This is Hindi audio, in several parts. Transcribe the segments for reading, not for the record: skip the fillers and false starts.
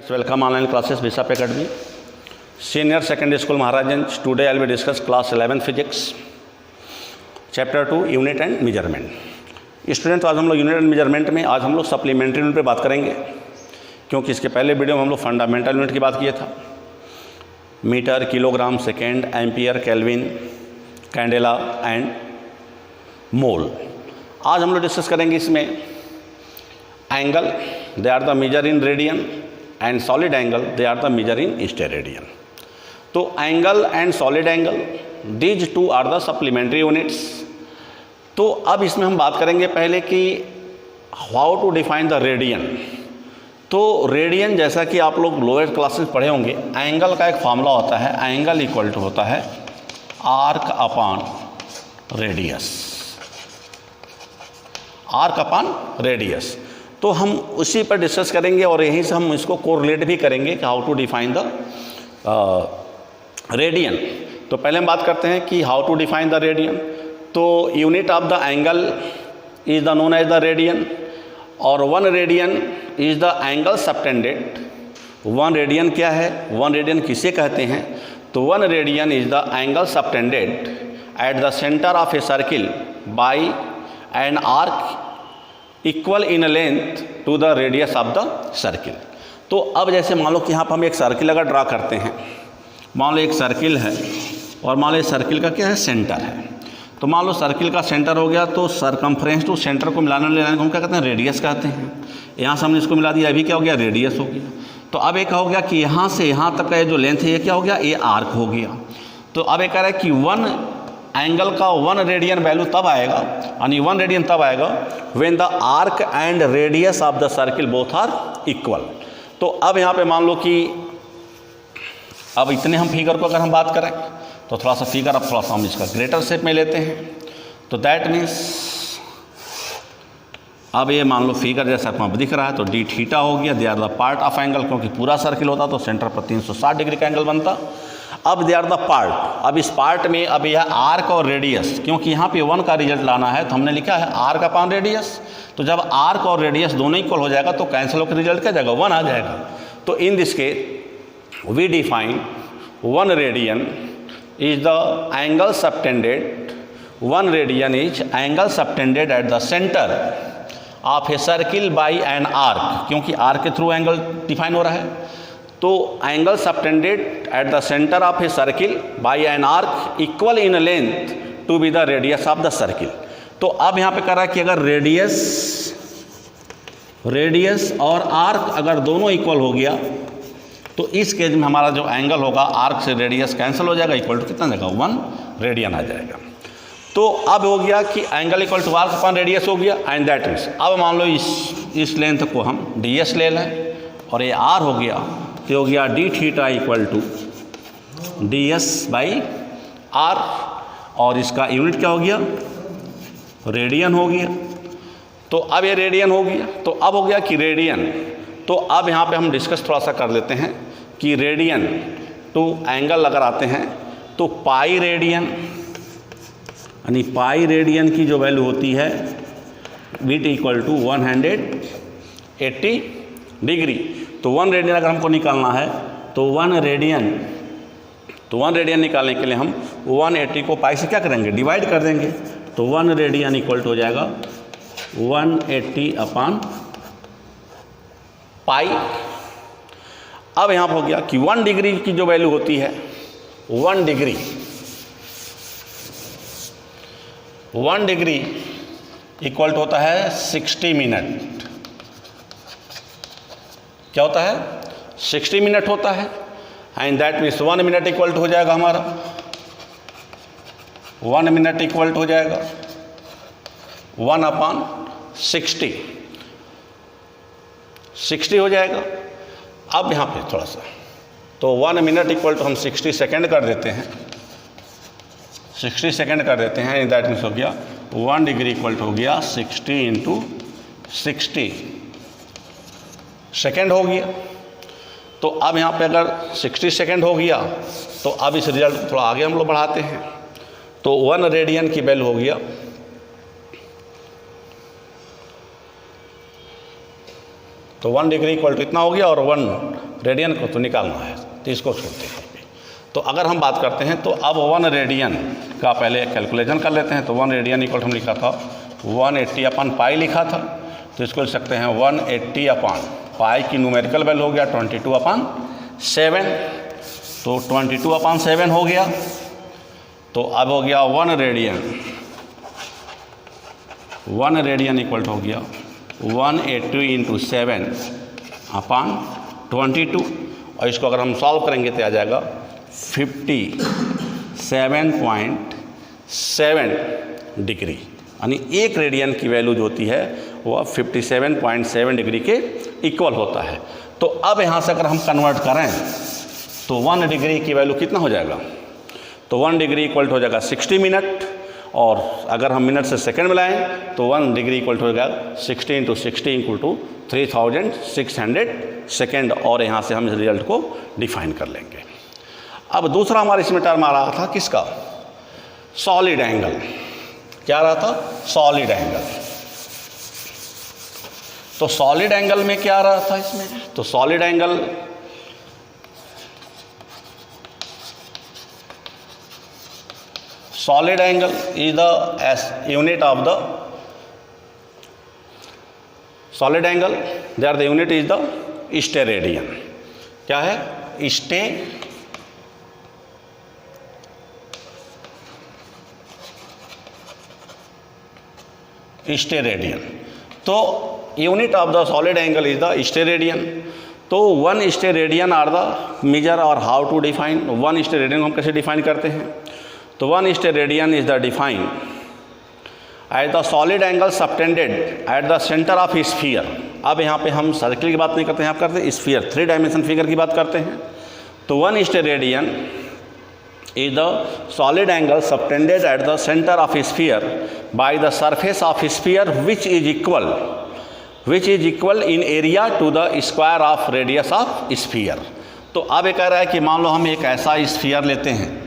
Welcome online classes Bishop Academy. Senior Secondary School Maharajanganj. Today I will discuss class 11 physics, chapter 2 unit and measurement. Student आज हम लोग यूनिट एंड मेजरमेंट में आज हम लोग सप्लीमेंट्री यूनिट पे बात करेंगे, क्योंकि इसके पहले वीडियो में हम लोग फंडामेंटल यूनिट की बात किया था। Metre, kilogram, second, ampere, kelvin, candela and mole. आज हम लोग डिस्कस करेंगे इसमें angle, they are the measure in radian, and solid angle, they are the measure in steradian. तो angle and solid angle, these two are the supplementary units. तो अब इसमें हम बात करेंगे पहले कि how to define the radian. तो रेडियन, जैसा कि आप लोग लोअर क्लासेस पढ़े होंगे, एंगल का एक फार्मूला होता है, एंगल इक्वल टू होता है arc upon radius, arc upon radius. तो हम उसी पर डिस्कस करेंगे और यहीं से हम इसको कोरिलेट भी करेंगे कि how to define the radian. तो पहले हम बात करते हैं कि how to define the radian. तो unit of the angle is the known as the radian, और one radian is the angle subtended. One radian क्या है, वन रेडियन किसे कहते हैं? तो one radian is the angle subtended at the centre of a circle by an arc equal in length to the radius of the circle. तो अब जैसे मान लो कि यहाँ पर हम एक सर्किल अगर ड्रा करते हैं, मान लो एक सर्किल है और मान लो इस सर्किल का क्या है, सेंटर है। तो मान लो सर्किल का सेंटर हो गया, तो सरकमफ्रेंस टू सेंटर को मिलाने को हम क्या कहते हैं, रेडियस कहते हैं। यहाँ से हमने इसको मिला दिया, अभी क्या हो गया, रेडियस हो गया। तो अब एक हो गया कि यहाँ से यहाँ तक का ये जो लेंथ है ये क्या हो गया, ये आर्क हो गया। तो अब एक कह रहा है कि वन एंगल का वन रेडियन वैल्यू तब आएगा, यानी वन रेडियन तब आएगा when the arc and radius of the circle both are equal. तो अब यहाँ पे मान लो कि अब इतने हम फिगर को अगर हम बात करें तो थोड़ा सा फिगर, अब थोड़ा सा हम इसका ग्रेटर शेप में लेते हैं। तो दैट मीन्स अब ये मान लो फिगर जैसा आपको दिख रहा है, तो डी थीटा हो गया, they are the part of angle, क्योंकि पूरा सर्किल होता तो सेंटर पर 360 डिग्री का एंगल बनता। अब दे आर द पार्ट, अब इस पार्ट में अब यह आर्क और रेडियस, क्योंकि यहाँ पे वन का रिजल्ट लाना है तो हमने लिखा है आर्क अपॉन रेडियस। तो जब आर्क और रेडियस दोनों इक्वल हो जाएगा तो कैंसिल होकर रिजल्ट क्या जाएगा, वन आ जाएगा। तो in this case we define one radian is the angle subtended, one radian is angle subtended at the center of a circle by an arc, क्योंकि आर्क के थ्रू एंगल डिफाइन हो रहा है। तो angle subtended at the centre of a circle by an arc equal in length to be the radius of the circle. तो अब यहाँ पे कह रहा है कि अगर रेडियस और आर्क अगर दोनों इक्वल हो गया तो इस केस में हमारा जो एंगल होगा, आर्क से रेडियस कैंसिल हो जाएगा, इक्वल टू कितना जाएगा, वन रेडियन आ जाएगा। तो अब हो गया कि angle equal to arc upon radius हो गया, एंड दैट मीन्स अब मान लो इस लेंथ को हम ds ले लें और ये r हो गया, तो हो गया d theta equal to ds by r, और इसका यूनिट क्या हो गया, रेडियन हो गया। तो अब ये रेडियन हो गया, तो अब हो गया कि रेडियन। तो अब यहाँ पे हम डिस्कस थोड़ा सा कर लेते हैं कि रेडियन टू एंगल अगर आते हैं तो पाई रेडियन, यानी पाई रेडियन की जो वैल्यू होती है विट इक्वल टू 180 डिग्री। तो वन रेडियन अगर हमको निकालना है तो वन रेडियन निकालने के लिए हम 180 को पाई से क्या करेंगे, डिवाइड कर देंगे। तो वन रेडियन इक्वल टू हो जाएगा 180 अपॉन पाई। अब यहाँ पर हो गया कि 1 डिग्री की जो वैल्यू होती है, 1 डिग्री इक्वल टू होता है 60 मिनट। क्या होता है, 60 मिनट होता है, and that means 1 minute equal to हो जाएगा हमारा, 1 मिनट इक्वल टू हो जाएगा 1 अपॉन 60 हो जाएगा। अब यहाँ पे थोड़ा सा, तो 1 मिनट इक्वल टू हम 60 सेकेंड कर देते हैं, 60 सेकेंड कर देते हैं, इन दैट मीन्स हो गया 1 डिग्री इक्वल टू हो गया 60 इंटू 60 सेकेंड हो गया। तो अब यहाँ पे अगर 60 सेकेंड हो गया तो अब इस रिजल्ट को थोड़ा आगे हम लोग बढ़ाते हैं। तो 1 रेडियन की वैल्यू हो गया तो 1 डिग्री इक्वल टू इतना हो गया और 1 रेडियन को तो निकालना है, तो इसको छोड़ते हैं। तो अगर हम बात करते हैं तो अब 1 रेडियन का पहले कैलकुलेशन कर लेते हैं। तो 1 रेडियन इक्वल हम लिखा था 180/π लिखा था, तो इसको लिख सकते हैं 180/π की न्यूमेरिकल वैल्यू हो गया 22/7, तो 22/7 हो गया। तो अब हो गया 1 रेडियन इक्वल हो गया 180 × 7/22, और इसको अगर हम सॉल्व करेंगे तो आ जाएगा 57.7 डिग्री, यानी 1 रेडियन की वैल्यू जो होती है वह 57.7 डिग्री के इक्वल होता है। तो अब यहाँ से अगर हम कन्वर्ट करें तो 1 डिग्री की वैल्यू कितना हो जाएगा, तो 1 डिग्री इक्वल हो जाएगा 60 मिनट, और अगर हम मिनट से सेकंड में लाएं तो 1 डिग्री इक्वल हो जाएगा 60 × 60 = 3600 सेकेंड, और यहाँ से हम इस रिजल्ट को डिफाइन कर लेंगे। अब दूसरा हमारे इसमें टर्म आ रहा था किसका, सॉलिड एंगल। क्या रहा था, सॉलिड एंगल। तो सॉलिड एंगल में क्या आ रहा था इसमें, तो solid angle is the unit of the solid angle, there the unit is the steradian. क्या है, स्टेरेडियन। तो unit of the solid angle is the steradian. तो 1 स्टेरेडियन आर द मेजर, और हाउ टू डिफाइन 1 स्टेरेडियन हम कैसे डिफाइन करते हैं, तो 1 steradian is the define at the solid angle subtended at the centre of sphere. अब यहाँ पे हम सर्किल की बात नहीं करते हैं, आप करते हैं स्फीयर, 3 डायमेंशन फिगर की बात करते हैं। तो 1 steradian is the solid angle subtended at the center of sphere by the surface of sphere which is equal in area to the square of radius of sphere। तो अब ये कह रहा है कि मान लो हम एक ऐसा स्फीयर लेते हैं,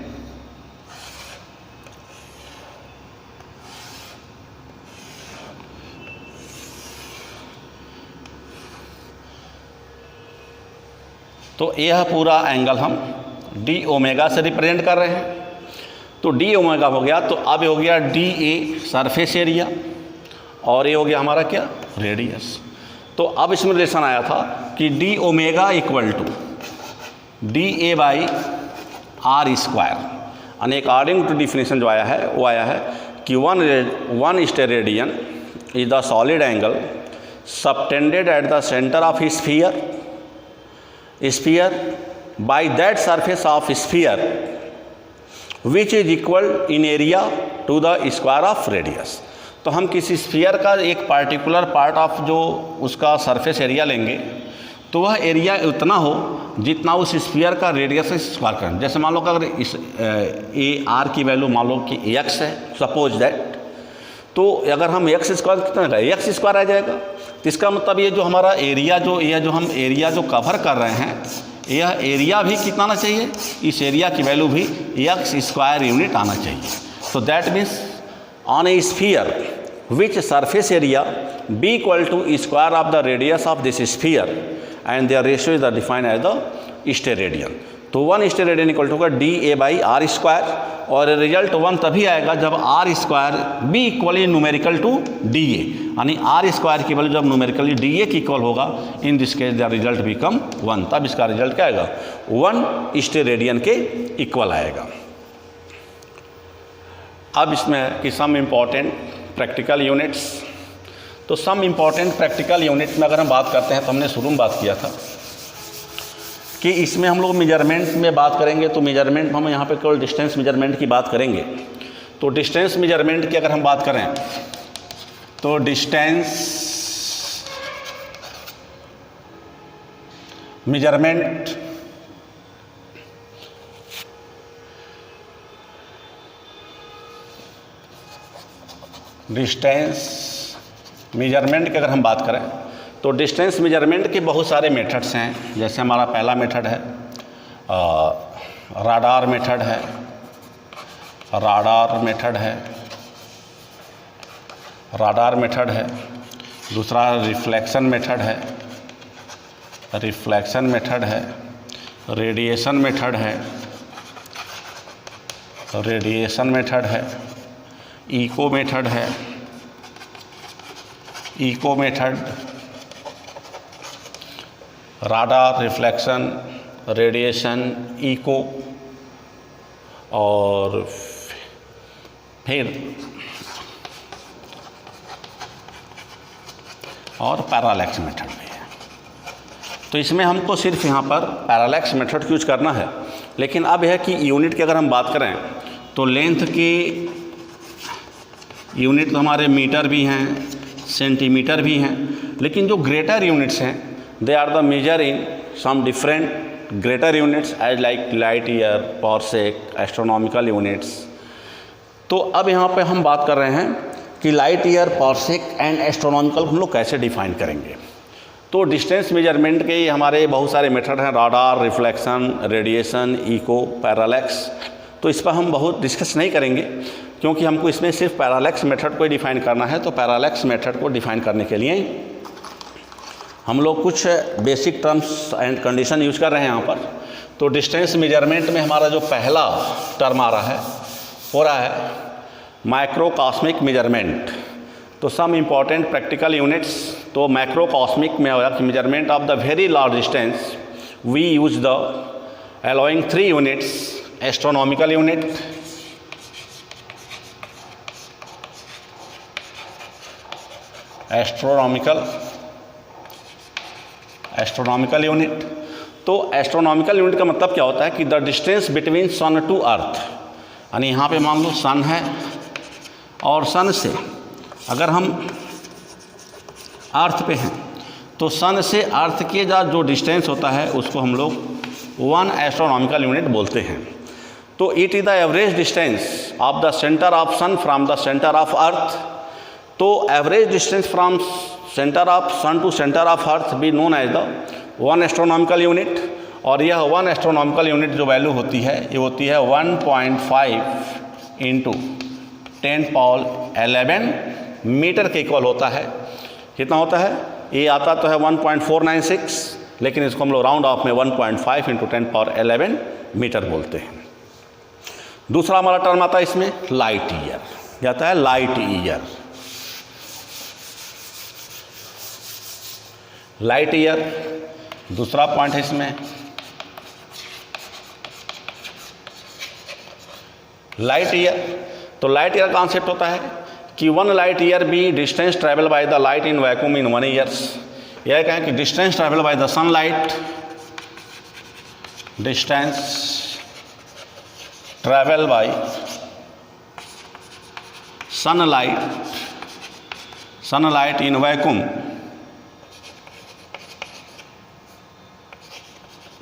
तो यह पूरा एंगल हम डी ओमेगा से रिप्रेजेंट कर रहे हैं। तो डी ओमेगा हो गया, तो अब हो गया डी ए सरफेस एरिया, और ये हो गया हमारा क्या, रेडियस। तो अब इसमें रिलेशन आया था कि d omega equal to d A by r square, यानी अकॉर्डिंग टू डिफिनेशन जो आया है वो आया है कि 1 steradian is the solid angle subtended at the centre of sphere by that surface of sphere which is equal in area to the square of radius। तो हम किसी स्फीयर का एक पार्टिकुलर पार्ट ऑफ जो उसका सरफेस एरिया लेंगे, तो वह एरिया उतना हो जितना उस स्फीयर का रेडियस से स्क्वायर करें। जैसे मान लो कि अगर इस ए आर की वैल्यू मान लो कि एक्स है, सपोज दैट, तो अगर हम एक्स स्क्वायर कितना रहेगा, एक्स स्क्वायर आ जाएगा। तो इसका मतलब ये जो हमारा एरिया जो हम एरिया जो कवर कर रहे हैं, यह एरिया भी कितना आना चाहिए, इस एरिया की वैल्यू भी एक्स स्क्वायर यूनिट आना चाहिए। तो that means on a sphere which surface area be equal to square of the radius of this sphere and their ratio is the defined as the steradian. तो 1 स्टेरेडियन इक्वल टू होगा d A by r square, और रिजल्ट 1 तभी आएगा जब r square be equally numerical to d A, यानी आर स्क्वायर की वैल्यू जब न्यूमेरिकली डी ए की इक्वल होगा, in this case the result become 1, तब इसका रिजल्ट क्या आएगा, 1 स्टेरेडियन के इक्वल आएगा। अब इसमें कि सम इम्पॉर्टेंट प्रैक्टिकल यूनिट्स। तो सम इम्पॉर्टेंट प्रैक्टिकल यूनिट में अगर हम बात करते हैं, तो हमने शुरू में बात किया था कि इसमें हम लोग मेजरमेंट में बात करेंगे। तो मेजरमेंट हम यहाँ पे केवल डिस्टेंस मेजरमेंट की बात करेंगे। तो डिस्टेंस मेजरमेंट की अगर हम बात करें तो डिस्टेंस मेजरमेंट की अगर हम बात करें तो डिस्टेंस मेजरमेंट के बहुत सारे मेथड्स हैं। जैसे हमारा पहला मेथड है राडार मेथड है, दूसरा रिफ्लेक्शन मेथड है, रिफ्लेक्शन मेथड है, रेडिएशन मेथड है, रेडिएशन मेथड है, इको मेथड है, echo method, radar, reflection, radiation, echo, और फिर और पैरालैक्स मेथड भी है। तो इसमें हमको सिर्फ यहाँ पर पैरालैक्स मेथड यूज करना है। लेकिन अब यह कि यूनिट की अगर हम बात करें तो लेंथ की यूनिट तो हमारे मीटर भी हैं, सेंटीमीटर भी हैं, लेकिन जो ग्रेटर यूनिट्स हैं they are the measure in some different greater units as like light year, parsec, astronomical units. तो अब यहाँ पे हम बात कर रहे हैं कि light year, parsec and astronomical हम लोग कैसे डिफाइन करेंगे। तो डिस्टेंस मेजरमेंट के हमारे बहुत सारे मेथड हैं, radar, reflection, radiation, echo, parallax. तो इस पर हम बहुत डिस्कस नहीं करेंगे क्योंकि हमको इसमें सिर्फ पैरालैक्स मेथड को डिफ़ाइन करना है। तो पैरालैक्स मेथड को डिफ़ाइन करने के लिए हम लोग कुछ basic terms and condition use कर रहे हैं यहाँ पर। तो डिस्टेंस मेजरमेंट में हमारा जो पहला टर्म आ रहा है हो रहा है माइक्रोकॉस्मिक मेजरमेंट। तो सम इम्पॉर्टेंट प्रैक्टिकल यूनिट्स, तो माइक्रोकॉस्मिक में होगा कि measurement of the very large distance we use the allowing 3 units, astronomical unit, astronomical unit. तो एस्ट्रोनॉमिकल यूनिट का मतलब क्या होता है कि the distance between sun to earth, यानी यहाँ पे मान लो सन है और सन से अगर हम अर्थ पे हैं तो सन से अर्थ के जो डिस्टेंस होता है उसको हम लोग 1 एस्ट्रोनॉमिकल यूनिट बोलते हैं। तो it is the average distance of the centre of sun from the centre of earth. तो average distance from centre of sun to centre of earth be known as the 1 astronomical unit. और यह 1 एस्ट्रोनॉमिकल यूनिट जो वैल्यू होती है ये होती है 1.5 इंटू 10⁻11 मीटर के इक्वल होता है। कितना होता है? ये आता तो है 1.496, लेकिन इसको हम लोग राउंड ऑफ में 1.5 इंटू 10⁻11 मीटर बोलते हैं। दूसरा हमारा टर्म आता है इसमें लाइट ईयर, जाता है लाइट ईयर। लाइट ईयर दूसरा पॉइंट है इसमें। लाइट ईयर, तो लाइट ईयर कॉन्सेप्ट होता है कि 1 light year be distance travel by the light in vacuum in 1 years. यह कहें कि distance travel by the sunlight, distance travel by sunlight in vacuum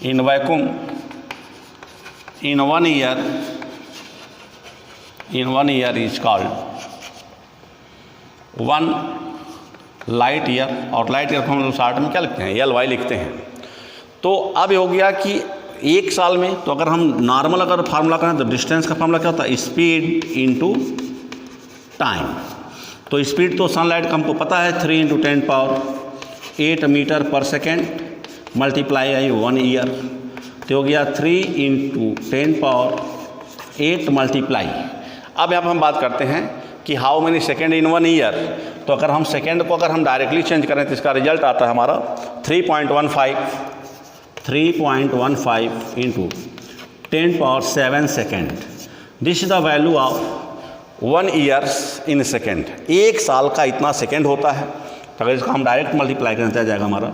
in 1 year is called 1 light year. और लाइट ईयर को हम लोग शॉर्ट में क्या लिखते हैं? LY लिखते हैं। तो अब ये हो गया कि 1 साल में, तो अगर हम नॉर्मल अगर फार्मूला करें तो डिस्टेंस का फार्मूला क्या होता है? Speed into time. तो स्पीड तो सनलाइट का हमको पता है 3 इंटू 10⁸ मीटर पर सेकेंड मल्टीप्लाई आई 1 ईयर, तो हो गया 3 इंटू 10⁸ मल्टीप्लाई। अब यहाँ पर हम बात करते हैं कि how many second in 1 year. तो अगर हम सेकेंड को अगर हम डायरेक्टली चेंज करें तो इसका रिजल्ट आता है हमारा 3.15 into 10⁻7 second. This is the value of 1 years in second. 1 साल का इतना सेकेंड होता है। तो अगर इसको हम डायरेक्ट मल्टीप्लाई करें तो आ जाएगा हमारा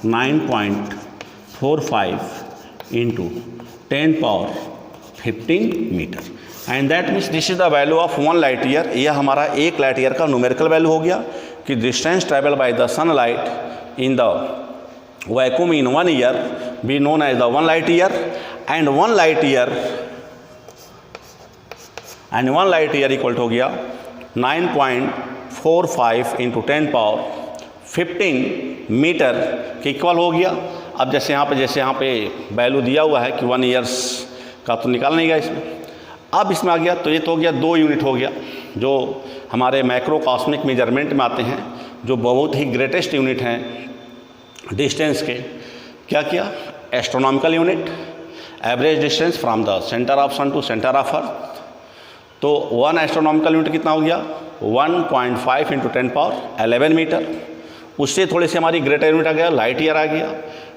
9.45 into 10⁻15 metre. And that means this is the value of 1 light year. यह हमारा 1 लाइट ईयर का न्यूमेरिकल वैल्यू हो गया कि distance travel by the sunlight in the vacuum in 1 year be known as the 1 light year. And 1 light year equal हो गया 9.45 इंटू 10⁻15 मीटर के इक्वल हो गया। अब जैसे यहाँ पे वैल्यू दिया हुआ है कि 1 ईयर्स का तो निकाल नहीं गया इसमें। अब इसमें आ गया तो ये तो हो गया 2 यूनिट हो गया जो हमारे माइक्रोकॉस्मिक मेजरमेंट में आते हैं, जो बहुत ही ग्रेटेस्ट यूनिट हैं डिस्टेंस के। क्या किया, astronomical unit, average distance from the centre of sun to centre of earth. तो 1 एस्ट्रोनॉमिकल यूनिट कितना हो गया, 1.5 × 10⁻11 मीटर। उससे थोड़ी सी हमारी ग्रेटर यूनिट आ गया, लाइट ईयर आ गया।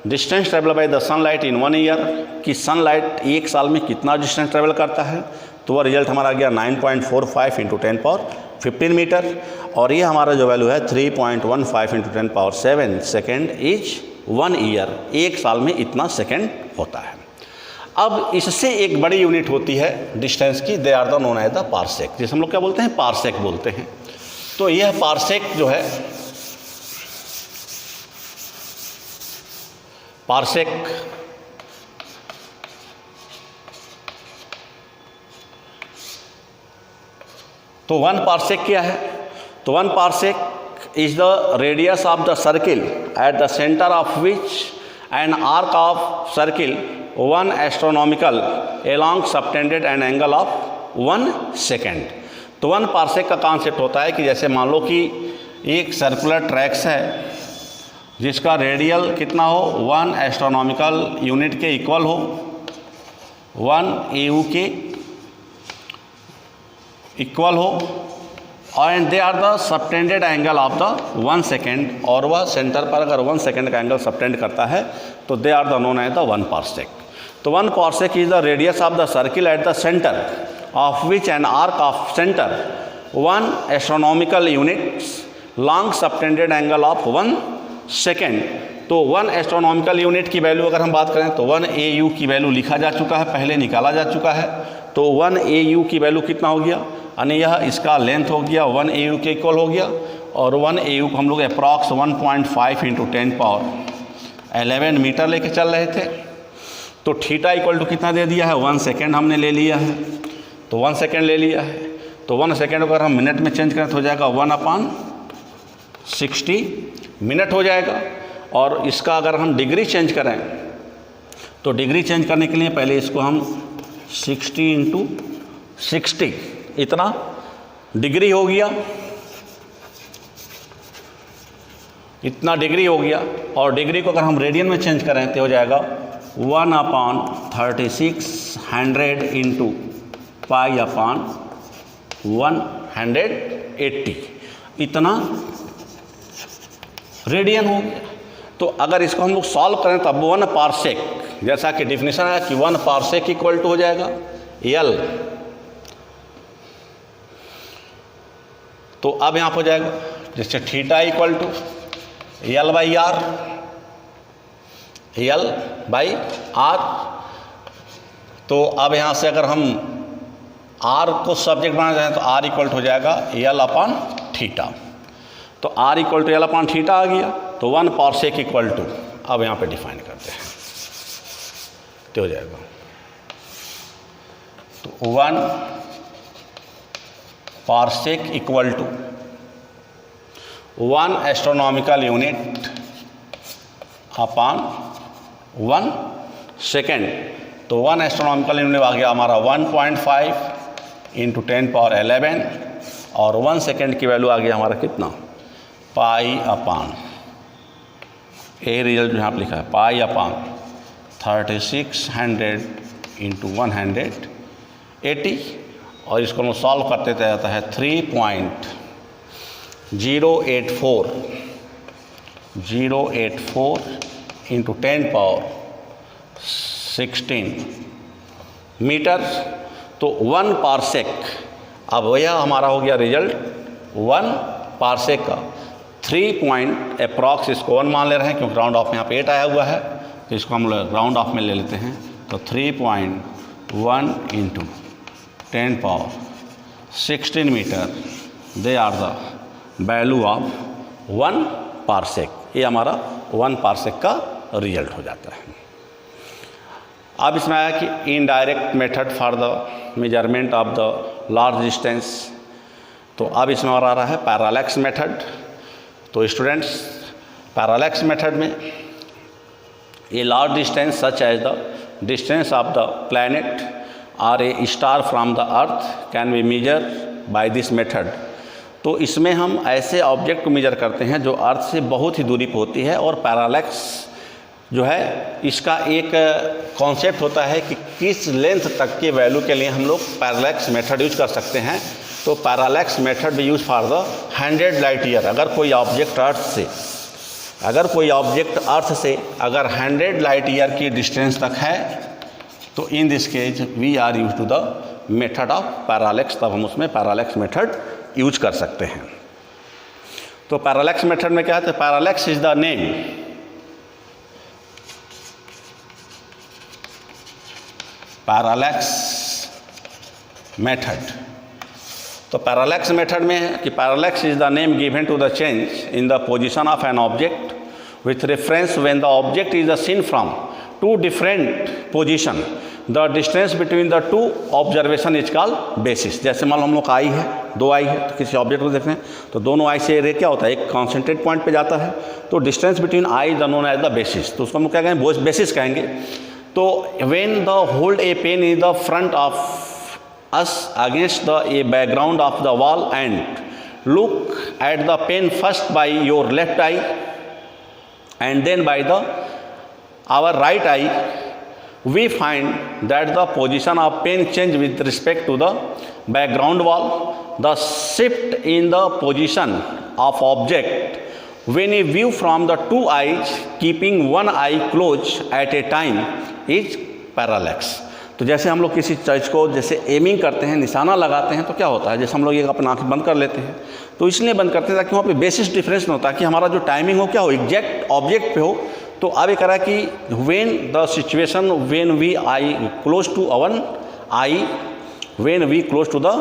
Distance travel by the sunlight in 1 year, कि सनलाइट एक साल में कितना डिस्टेंस ट्रेवल करता है, तो वह रिजल्ट हमारा आ गया 9.45 × 10⁻15 मीटर। और ये हमारा जो वैल्यू है 3.15 × 10⁻7 सेकेंड इज 1 ईयर, एक साल में इतना सेकेंड होता है। अब इससे एक बड़ी यूनिट होती है डिस्टेंस की, they are the known as the parsec, जिसे हम लोग क्या बोलते हैं, पार्सेक बोलते हैं। तो यह पार्सेक जो है, पार्सेक तो 1 पार्सेक क्या है, तो 1 parsec is the radius of the circle at the centre of which an arc of circle 1 astronomical along subtended an angle of 1 second. तो 1 पार्सेक का कॉन्सेप्ट होता है कि जैसे मान लो कि एक सर्कुलर ट्रैक्स है जिसका रेडियल कितना हो, 1 एस्ट्रोनॉमिकल यूनिट के इक्वल हो, 1 AU के इक्वल हो, and they are the subtended angle of the 1 second, और वह सेंटर पर अगर 1 सेकेंड का एंगल सबटेंड करता है तो they are the known as the 1 parsec. तो 1 parsec is the radius of the circle at the centre of which an arc of centre 1 astronomical units long subtended angle of 1 second. तो 1 एस्ट्रोनॉमिकल यूनिट की वैल्यू अगर हम बात करें तो 1 AU की वैल्यू लिखा जा चुका है, पहले निकाला जा चुका है। तो 1 AU की वैल्यू कितना हो गया, यानी यह इसका लेंथ हो गया 1 AU के इक्वल हो गया, और 1 AU को हम लोग अप्रॉक्स 1.5 × 10⁻11 मीटर लेके चल रहे थे। तो थीटा इक्वल टू कितना दे दिया है, 1 सेकेंड हमने ले लिया है, तो 1 सेकेंड ले लिया है। तो 1 सेकेंड अगर हम मिनट में चेंज करें तो हो जाएगा 1/60 मिनट हो जाएगा। और इसका अगर हम डिग्री चेंज करें तो डिग्री चेंज करने के लिए पहले इसको हम 60 × 60 इतना डिग्री हो गया, इतना डिग्री हो गया। और डिग्री को अगर हम रेडियन में चेंज करें तो हो जाएगा 1/3600 × π/180 इतना रेडियन हो गया। तो अगर इसको हम लोग सॉल्व करें तब 1 पार्सेक, जैसा कि डिफिनेशन है कि 1 पार्सेक इक्वल टू हो जाएगा L। तो अब यहाँ पर हो जाएगा जैसे theta equal to L/R, L/R। तो अब यहाँ से अगर हम R को सब्जेक्ट बनाना चाहें तो R इक्वल टू हो जाएगा L/θ। तो R इक्वल टू L/θ आ गया। तो 1 पार्सेक इक्वल टू, अब यहाँ पे डिफाइन करते हैं तो हो जाएगा, तो 1 parsec equal to 1 astronomical unit upon 1 second. तो 1 एस्ट्रोनॉमिकल यूनिट आ गया हमारा 1.5 × 10⁻11, और 1 सेकेंड की वैल्यू आ गया हमारा कितना, π/, ये रिजल्ट जो यहाँ पर लिखा है π/3600 × 180, और इसको हम सॉल्व करते जाता है 3.084 × 10⁻16 मीटर। तो 1 पार्सेक, अब यह हमारा हो गया रिजल्ट 1 पार्सेक का। 3 अप्रॉक्स इसको 1 मान ले रहे हैं क्योंकि राउंड ऑफ में यहाँ पे 8 आया हुआ है, तो इसको हम राउंड ऑफ में ले लेते हैं। तो 3.1 × 10⁻16 metre, they are the value of 1 parsec. ये हमारा 1 पार्सेक का रिजल्ट हो जाता है। अब इसमें आया कि indirect method for the measurement of the large distance. तो अब इसमें और आ रहा है पैरालैक्स मेथड। तो स्टूडेंट्स, पैरालैक्स मेथड में a large distance such as the distance of the planet और a star from the earth can be measure by this method. तो इसमें हम ऐसे ऑब्जेक्ट को मेजर करते हैं जो अर्थ से बहुत ही दूरी पर होती है, और पैरालैक्स जो है इसका एक कॉन्सेप्ट होता है कि किस लेंथ तक के वैल्यू के लिए हम लोग पैरालैक्स मेथड यूज कर सकते हैं। तो पैरालैक्स मेथड भी use for the 100 light year. अगर कोई ऑब्जेक्ट अर्थ से अगर 100 लाइट ईयर की डिस्टेंस तक है तो in this case we are use to the method of parallax, तब हम उसमें पैरालैक्स मेथड यूज कर सकते हैं। तो पैरालैक्स मेथड में क्या है, parallax is the name parallax method. तो पैरालैक्स मेथड में है कि parallax is the name given to the change in the position of an object with reference when the object is seen from two different position, the distance between the two observation is called basis. जैसे मान लो हम लोग का आई है, दो आई है, तो किसी ऑब्जेक्ट को देख रहे हैं तो दोनों आई से रे क्या होता है, एक कॉन्सेंट्रेट पॉइंट पे जाता है, तो distance between eye the known as the basis, तो उसको हम क्या कहेंगे, बेसिस कहेंगे। तो when the hold a pen in the front of us against a background of the wall and look at the pen first by your left eye and then by our right eye, we find that the position of pen change with respect to the background wall. The shift in the position of object when we view from the two eyes keeping one eye closed at a time is parallax. तो जैसे हम लोग किसी चीज़ को जैसे एमिंग करते हैं, निशाना लगाते हैं, तो क्या होता है, जैसे हम लोग ये अपना आँखें बंद कर लेते हैं, तो इसलिए बंद करते हैं ताकि वहाँ पे बेसिस डिफरेंस ना हो, ताकि हमारा जो टाइमिंग हो क्या हो, एग्जैक्ट ऑब्जेक्ट पे हो। तो अब ये करा कि when the situation when we eye close to one eye, when we close to the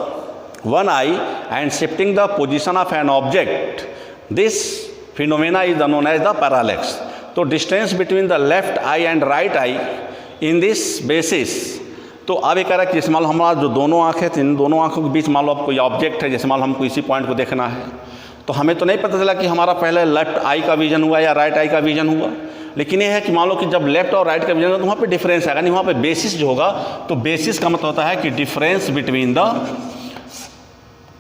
one eye and shifting the position of an object, this phenomena is the known as the parallax. तो distance between the left eye and right eye in this basis. तो अब ये कह रहा है कि जैसे मान लो हमारा जो दोनों आँखें थी, इन दोनों आँखों के बीच मान लो अब कोई ऑब्जेक्ट है, जैसे मान लो हमको इसी पॉइंट को देखना है, तो हमें तो नहीं पता चला कि हमारा पहले लेफ्ट आई का विजन हुआ या राइट आई का विजन हुआ, लेकिन ये है कि मान लो कि जब लेफ्ट और राइट का विजन होगा तो वहाँ पे डिफरेंस आएगा, नहीं वहाँ पे बेसिस जो होगा, तो बेसिस का मतलब होता है कि difference between the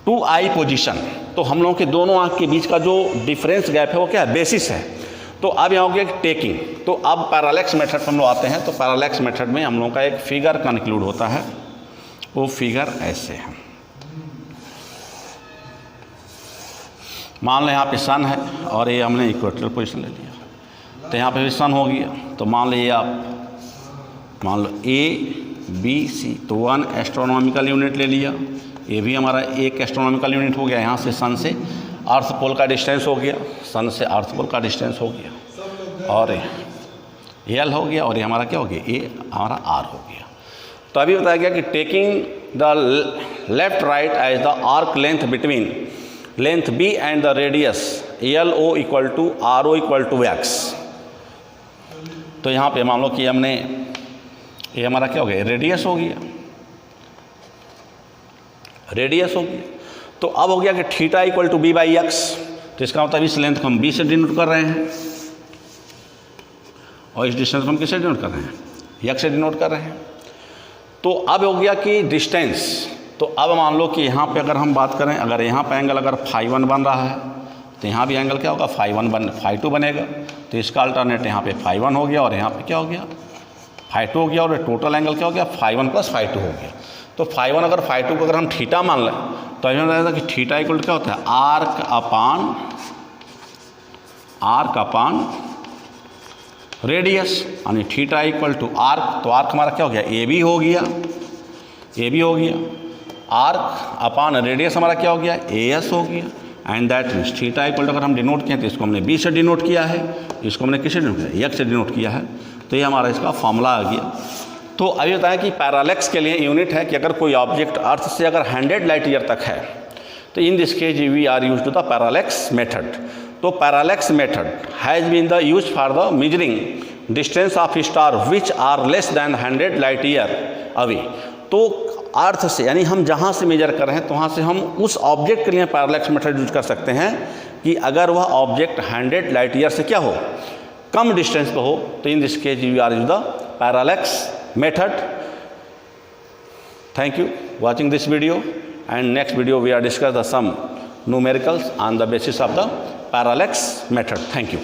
to I position. तो हम लोगों के दोनों आँख के बीच का जो डिफरेंस गैप है वो क्या है, बेसिस है। तो अब यहाँ हो गया टेकिंग। तो अब पैरालैक्स मेथड पर हम लोग आते हैं। तो पैरालैक्स मेथड में हम लोगों का एक फिगर कंक्लूड होता है, वो फिगर ऐसे है। मान लो यहाँ पे सन है और ये हमने इक्वेटोरियल पोजीशन ले लिया, तो यहाँ पे भी सन हो गया। तो मान लीजिए आप मान लो ABC, तो 1 एस्ट्रोनॉमिकल यूनिट ले लिया, ये भी हमारा 1 एस्ट्रोनॉमिकल यूनिट हो गया। यहाँ से सन से अर्थ पोल का डिस्टेंस हो गया, सन से अर्थ पोल का डिस्टेंस हो गया, और L हो गया, और ये हमारा क्या हो गया, ये हमारा R हो गया। तो अभी बताया गया कि taking the left right as the arc length between length B and the radius LO equal to RO equal to X। तो यहाँ पे मान लो कि हमने ये हमारा क्या हो गया, रेडियस हो गया, रेडियस हो गया। तो अब हो गया कि थीटा इक्वल टू B/X। तो इसका मतलब इस लेंथ को हम B से डिनोट कर रहे हैं और इस डिस्टेंस को हम किससे डिनोट कर रहे हैं, X से डिनोट कर रहे हैं। तो अब हो गया कि डिस्टेंस। तो अब मान लो कि यहाँ पे अगर हम बात करें, अगर यहाँ पे एंगल अगर φ1 बन रहा है तो यहाँ भी एंगल क्या होगा, φ2 बनेगा। तो इसका अल्टरनेट यहाँ पे φ1 हो गया और यहाँ पे क्या हो गया, φ2 हो गया, और टोटल एंगल क्या हो गया, φ1 + φ2 हो गया। तो φ1 अगर φ2 को अगर हम थीटा मान लें तो हमें बताया था कि थीटा इक्वल क्या होता है, आर्क अपान रेडियस, यानी थीटा इक्वल टू आर्क। तो आर्क हमारा क्या हो गया, AB हो गया, AB हो गया, आर्क अपान रेडियस हमारा क्या हो गया, AS हो गया। And that means theta equal to अगर हम डिनोट किए तो इसको हमने B से डिनोट किया है, इसको हमने किससे डिनोट किया, X से डिनोट किया है। तो ये हमारा इसका फॉर्मूला आ गया। तो अभी बताया कि पैरालैक्स के लिए यूनिट है कि अगर कोई ऑब्जेक्ट अर्थ से अगर 100 लाइट ईयर तक है तो in this case we are use to the parallax method. तो parallax method has been the use for the measuring distance of star which are less than 100 light year away. तो अर्थ से यानी हम जहाँ से मेजर कर रहे हैं तो वहाँ से हम उस ऑब्जेक्ट के लिए पैरालैक्स मेथड यूज कर सकते हैं कि अगर वह ऑब्जेक्ट 100 लाइट ईयर से क्या हो, कम डिस्टेंस पे हो। तो in this case we are use the parallax method. Thank you watching this video, and next video we are discuss the some numericals on the basis of the parallax method. Thank you.